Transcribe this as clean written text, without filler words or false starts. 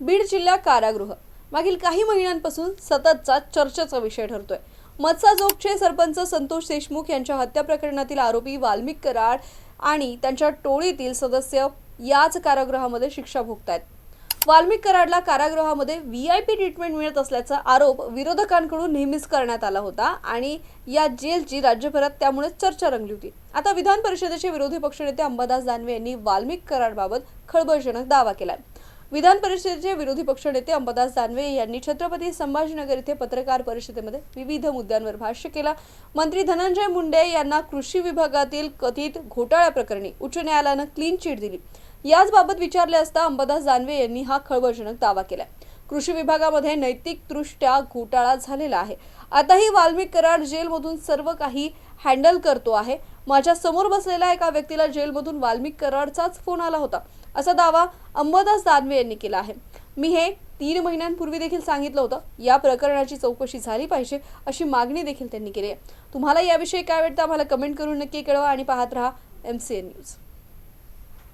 बीड जिल्हा कारागृह मागील काही महिन्यांपासून सततचा चर्चेचा विषय ठरतोय। मत्साजोगचे सरपंच संतोष देशमुख यांच्या हत्या प्रकरणातील आरोपी वाल्मिक कराड आणि त्यांच्या टोळीतील सदस्य याच कारागृहामध्ये शिक्षा भोगतायत। वाल्मिक कराडला कारागृहामध्ये व्हीआयपी ट्रीटमेंट मिळत असल्याचा आरोप विरोधकांकडून नेहमीच करण्यात आला होता आणि या जेलची राज्यभरात त्यामुळे चर्चा रंगली होती। आता विधान परिषदेचे विरोधी पक्षनेते अंबादास दानवे यांनी वाल्मिक कराडबाबत खळबळजनक दावा केलाय। विधान परिषदेचे विरोधी पक्षनेते अंबादास दानवे यांनी छत्रपती संभाजीनगर येथे पत्रकार परिषदेमध्ये विविध मुद्द्यांवर भाष्य केला। मंत्री धनंजय मुंडे यांना कृषी विभागातील कथित घोटाळ्या प्रकरणी उच्च न्यायालयाने क्लीन चिट दिली। याच बाबत विचारले असता अंबादास दानवे यांनी हा खळबळजनक दावा केला। कृषी विभागामध्ये नैतिकदृष्ट्या घोटाळा झालेला आहे। आताही वाल्मिक कराड जेलमधून सर्व काही हँडल करतो आहे। माझ्या समोर बसलेल्या एका व्यक्तीला जेलमधून वाल्मिक कराडचाच फोन आला होता, असा दावा अंबादास दानवे यांनी केला आहे। मी हे 3 महिन्यांपूर्वी देखील सांगितलं होतं, या प्रकरणाची चौकशी झाली पाहिजे अशी मागणी देखील त्यांनी केली आहे। तुम्हाला याविषयी काय वाटतं आम्हाला कमेंट करून नक्की कळवा आणि पाहत रहा MCN न्यूज।